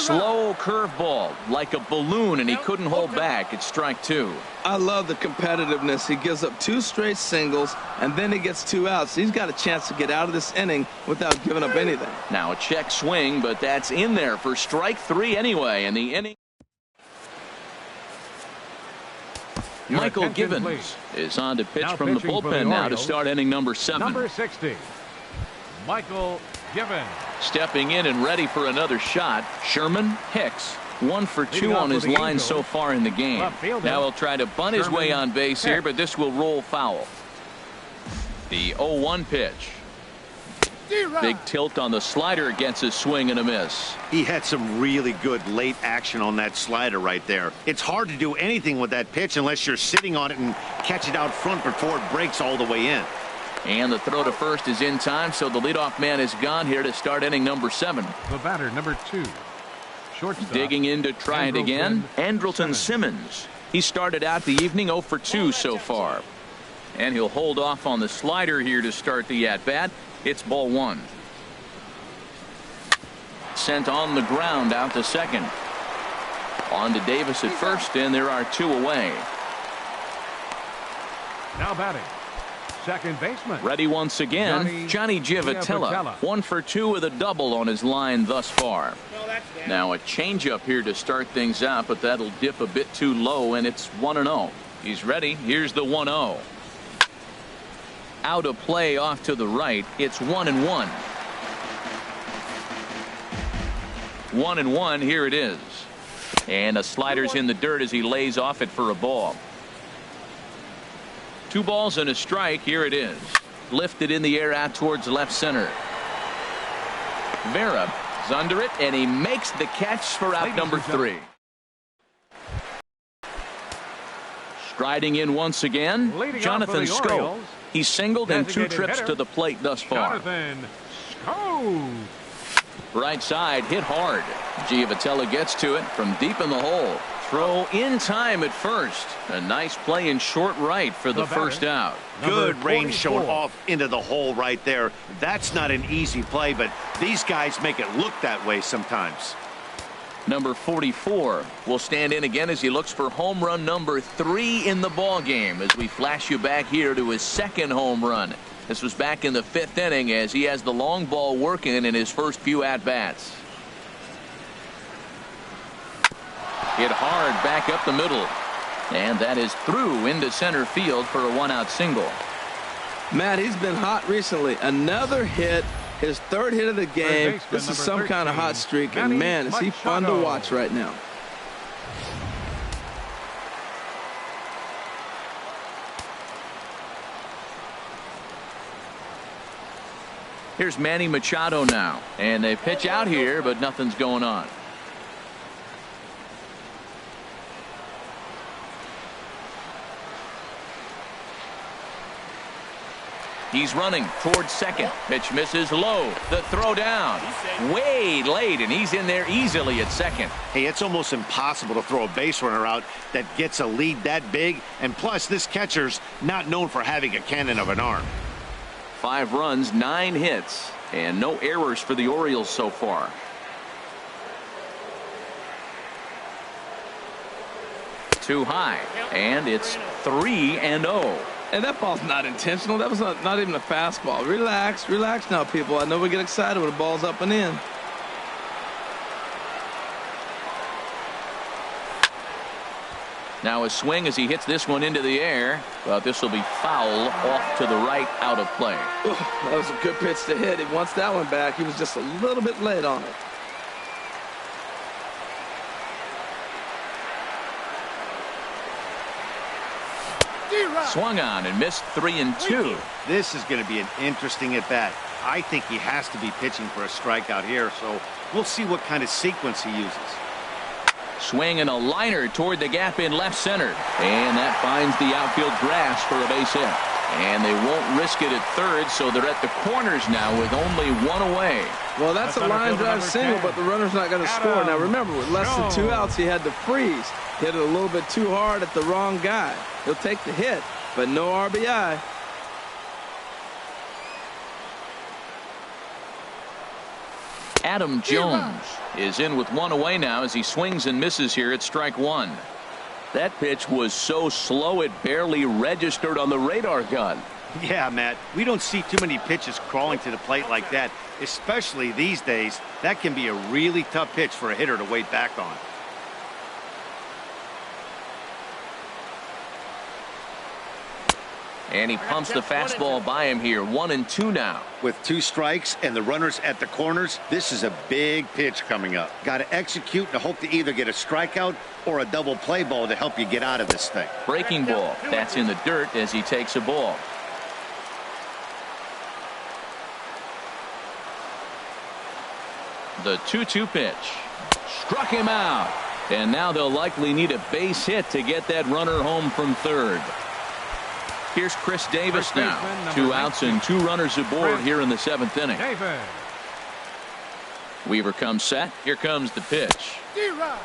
S1: slow curveball like a balloon, and he couldn't hold back. It's strike two.
S3: I love the competitiveness. He gives up 2 straight singles, and then he gets 2 outs. He's got a chance to get out of this inning without giving up anything.
S1: Now a check swing, but that's in there for strike 3 anyway, and the inning. Michael Givens is on to pitch from the bullpen now to start inning number 7.
S4: Number 60, Michael Givens.
S1: Stepping in and ready for another shot, Sherman Hicks. 1 for 2 on his line so far in the game. Now he'll try to bunt his way on base here, but this will roll foul. The 0-1 pitch. Big tilt on the slider against his swing and a miss.
S2: He had some really good late action on that slider right there. It's hard to do anything with that pitch unless you're sitting on it and catch it out front before it breaks all the way in.
S1: And the throw to first is in time, so the leadoff man is gone here to start inning number 7.
S4: The batter, number 2. Shortstop.
S1: Digging in to try it again, Andrelton Simmons. He started out the evening 0 for 2 so far. And he'll hold off on the slider here to start the at-bat. It's ball 1. Sent on the ground out to second. On to Davis at first, and there are 2 away.
S4: Now batting, second baseman.
S1: Ready once again, Johnny Giavotella. 1 for 2 with a double on his line thus far. Now a changeup here to start things out, but that'll dip a bit too low, and it's 1-0. He's ready. Here's the 1-0. Out of play off to the right. It's 1-1. 1-1. Here it is. And a slider's in the dirt as he lays off it for a ball. 2 balls and a strike. Here it is. Lifted in the air out towards left center. Vera is under it, and he makes the catch for out number 3. Striding in once again, Jonathan Schoop. He's singled in 2 trips to the plate thus far. Right side, hit hard. Giavotella gets to it from deep in the hole. Throw in time at first. A nice play in short right for the first out.
S2: Good range shown off into the hole right there. That's not an easy play, but these guys make it look that way sometimes.
S1: Number 44 will stand in again as he looks for home run number 3 in the ball game, as we flash you back here to his 2nd home run. This was back in the 5th inning as he has the long ball working in his first few at-bats. Hit hard back up the middle, and that is through into center field for a 1-out single.
S3: Matt, he's been hot recently. Another hit. His 3rd hit of the game. This is some kind of hot streak, and man, is he fun to watch right now.
S1: Here's Manny Machado now, and they pitch out here, but nothing's going on. He's running towards second. Pitch misses low. The throw down. Way late, and he's in there easily at second.
S2: Hey, it's almost impossible to throw a base runner out that gets a lead that big. And plus, this catcher's not known for having a cannon of an arm.
S1: 5 runs, 9 hits, and no errors for the Orioles so far. Too high, and it's 3-0.
S3: And that ball's not intentional. That was not even a fastball. Relax, relax now, people. I know we get excited when the ball's up and in.
S1: Now a swing as he hits this one into the air, but this will be foul off to the right, out of play.
S3: That was a good pitch to hit. He wants that one back. He was just a little bit late on it.
S1: Swung on and missed 3-2.
S2: This is going to be an interesting at-bat. I think he has to be pitching for a strikeout here, so we'll see what kind of sequence he uses.
S1: Swing and a liner toward the gap in left center, and that finds the outfield grass for a base hit. And they won't risk it at third, so they're at the corners now with only 1 away.
S3: Well, that's a line drive single, but the runner's not going to score. Now remember, with less than 2 outs, he had to freeze. Hit it a little bit too hard at the wrong guy. He'll take the hit, but no RBI.
S1: Adam Jones is in with one away now as he swings and misses here at strike one. That pitch was so slow it barely registered on the radar gun.
S2: Yeah, Matt, we don't see too many pitches crawling to the plate like that, especially these days. That can be a really tough pitch for a hitter to wait back on.
S1: And he pumps the fastball by him here. 1-2 now.
S2: With 2 strikes and the runners at the corners, this is a big pitch coming up. Got to execute and hope to either get a strikeout or a double play ball to help you get out of this thing.
S1: Breaking ball. That's in the dirt as he takes a ball. The 2-2 pitch. Struck him out. And now they'll likely need a base hit to get that runner home from third. Here's Chris Davis now. 2 outs and 2 runners aboard here in the 7th inning. Weaver comes set. Here comes the pitch.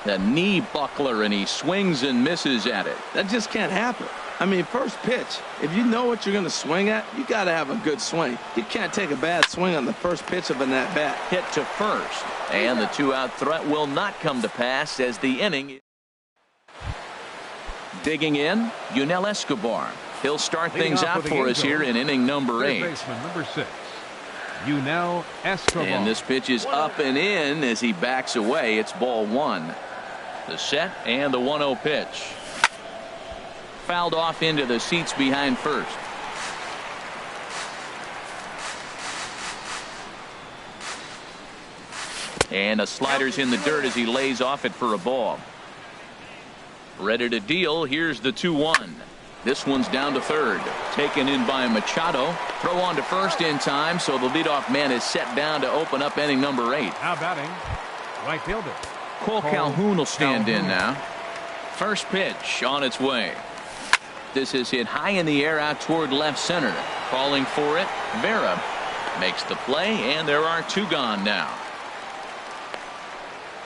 S1: The knee buckler, and he swings and misses at it.
S3: That just can't happen. I mean, first pitch, if you know what you're going to swing at, you got to have a good swing. You can't take a bad swing on the first pitch of an at-bat.
S1: Hit to first, and the 2-out threat will not come to pass as the inning. Digging in, Yunel Escobar. He'll start things out for us here in inning number 8.
S4: Baseman number 6, Yunel Escobar.
S1: And this pitch is up and in as he backs away. It's ball 1. The set and the 1-0 pitch. Fouled off into the seats behind first. And a slider's in the dirt as he lays off it for a ball. Ready to deal. Here's the 2-1. This one's down to third. Taken in by Machado. Throw on to first in time, so the leadoff man is set down to open up inning number 8.
S4: Now batting, right fielder
S1: Cole Calhoun will stand in now. First pitch on its way. This is hit high in the air out toward left center. Calling for it, Vera makes the play, and there are 2 gone now.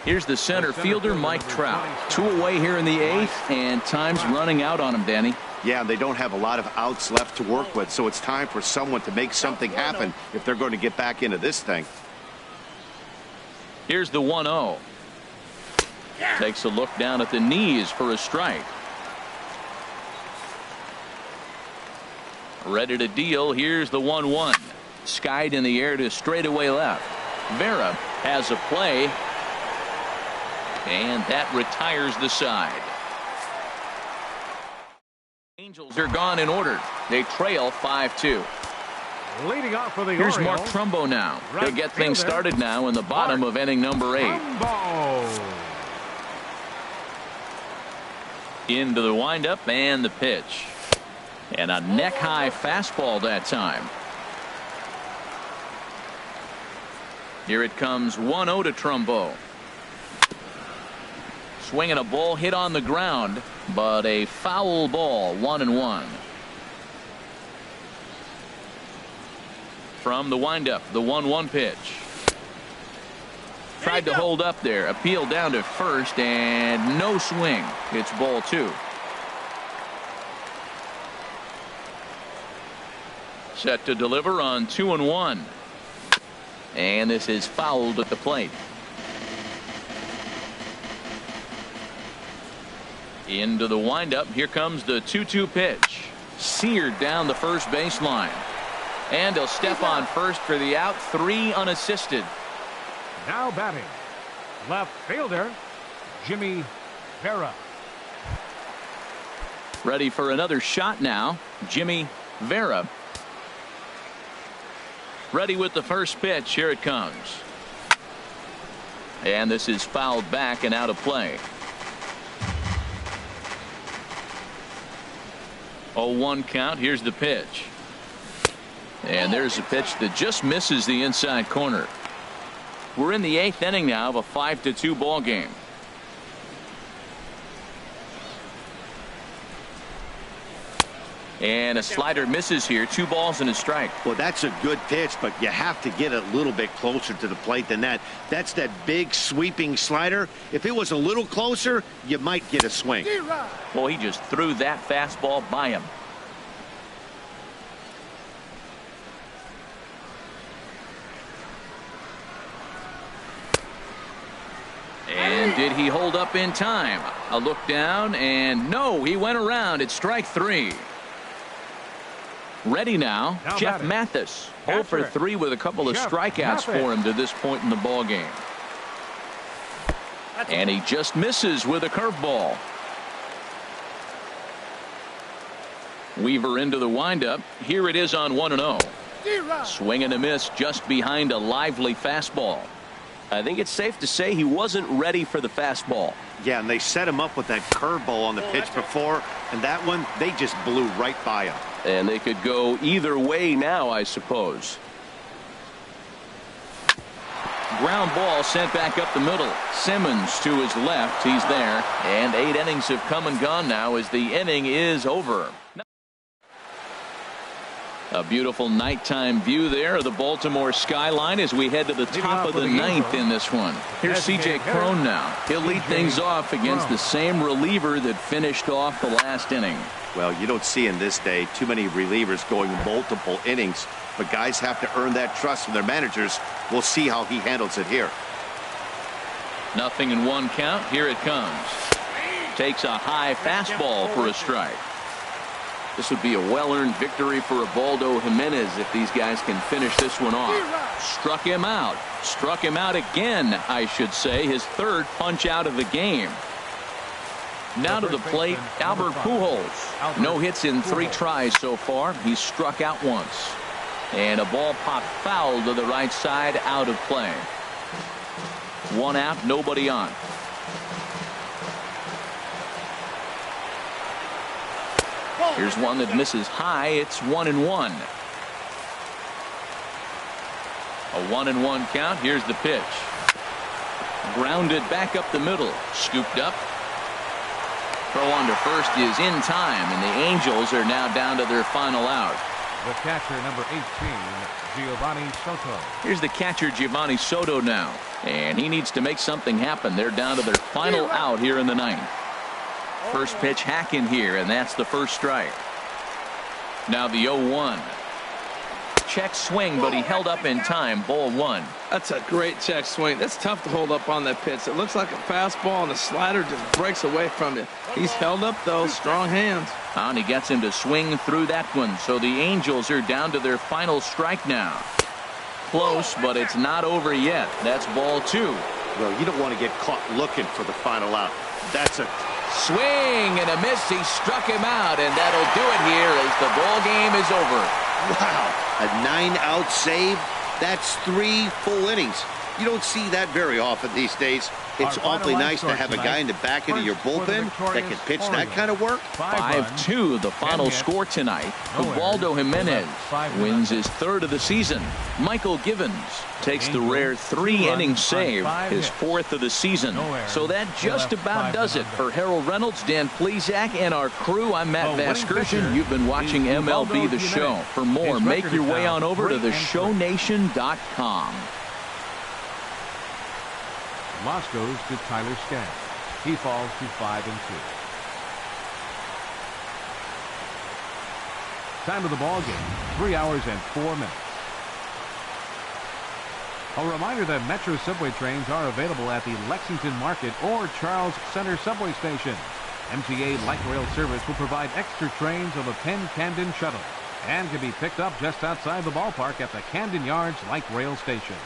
S1: Here's the center fielder, Mike Trout. 2 away here in the 8th, and time's running out on him, Danny.
S2: Yeah, they don't have a lot of outs left to work with, so it's time for someone to make something happen if they're going to get back into this thing.
S1: Here's the 1-0. Takes a look down at the knees for a strike. Ready to deal. Here's the 1-1. Skied in the air to straightaway left. Vera has a play. And that retires the side. Angels are gone in order. They trail 5-2.
S4: Leading off for the
S1: Here's
S4: Orioles,
S1: Mark Trumbo now. He'll get things started now in the bottom of inning number 8. Into the windup and the pitch. And a neck-high fastball that time. Here it comes. 1-0 to Trumbo. Swinging a ball hit on the ground, but a foul ball. 1-1. From the windup, the 1-1 pitch. Tried to hold up there. Appeal down to first, and no swing. It's ball 2. Set to deliver on 2-1. And this is fouled at the plate. Into the windup. Here comes the 2-2 pitch. Seared down the first baseline. And he'll step on first for the out. 3 unassisted.
S4: Now batting, left fielder Jimmy Vera.
S1: Ready for another shot now. Jimmy Vera. Ready with the first pitch. Here it comes. And this is fouled back and out of play. 0-1 count. Here's the pitch. And there's a pitch that just misses the inside corner. We're in the 8th inning now of a 5-2 ball game. And a slider misses here. 2 balls and a strike.
S2: Well, that's a good pitch, but you have to get a little bit closer to the plate than that. That's that big sweeping slider. If it was a little closer, you might get a swing.
S1: Well, he just threw that fastball by him. And did he hold up in time? A look down, and no, he went around. It's strike 3. Ready now, Jeff Mathis. 0 for 3 with a couple of strikeouts for him to this point in the ball game. And he just misses with a curveball. Weaver into the windup. Here it is on 1-0. Swing and a miss just behind a lively fastball.
S5: I think it's safe to say he wasn't ready for the fastball.
S2: Yeah, and they set him up with that curveball on the pitch before, and that one, they just blew right by him.
S5: And they could go either way now, I suppose.
S1: Ground ball sent back up the middle. Simmons to his left. He's there. And 8 innings have come and gone now as the inning is over. A beautiful nighttime view there of the Baltimore skyline as we head to the top of the 9th in this one. Here's C.J. Cron now. He'll lead things off against the same reliever that finished off the last inning.
S2: Well, you don't see in this day too many relievers going multiple innings, but guys have to earn that trust from their managers. We'll see how he handles it here.
S1: 0-1 count. Here it comes. Takes a high fastball for a strike. This would be a well-earned victory for Ubaldo Jimenez if these guys can finish this one off. Struck him out. Struck him out again, I should say. His 3rd punch out of the game. Now to the plate, Albert Pujols. No hits in 3 tries so far. He's struck out once. And a ball popped foul to the right side, out of play. 1 out, nobody on. Here's one that misses high. It's 1-1. A 1-1 count. Here's the pitch. Grounded back up the middle. Scooped up. Throw on to first is in time, and the Angels are now down to their final out.
S4: The catcher, number 18, Giovanni Soto.
S1: Here's the catcher, Giovanni Soto, now. And he needs to make something happen. They're down to their final out here in the 9th. First pitch hack in here, and that's the first strike. Now the 0-1. Check swing, but he held up in time. Ball 1.
S3: That's a great check swing. That's tough to hold up on that pitch. It looks like a fastball, and the slider just breaks away from it. He's held up, though. Strong hands.
S1: And he gets him to swing through that one. So the Angels are down to their final strike now. Close, but it's not over yet. That's ball 2.
S2: Well, you don't want to get caught looking for the final out. That's a
S1: swing and a miss. He struck him out, and that'll do it here as the ball game is over.
S2: Wow, a 9-out save. That's 3 full innings. You don't see that very often these days. It's awfully nice to have a guy in the back end of your bullpen that can pitch that kind of work.
S1: 5-2 the final score tonight. Ubaldo Jimenez wins his 3rd of the season. Michael Givens takes the rare 3-inning save, his 4th of the season. So that just about does it. For Harold Reynolds, Dan Plesac, and our crew, I'm Matt Vasgersian. You've been watching MLB The Show. For more, make your way on over to theshownation.com.
S4: Moss goes to Tyler Skaggs. He falls to 5-2. Time of the ball game, 3 hours and 4 minutes. A reminder that Metro subway trains are available at the Lexington Market or Charles Center subway station. MTA Light Rail service will provide extra trains on the Penn Camden shuttle and can be picked up just outside the ballpark at the Camden Yards Light Rail station.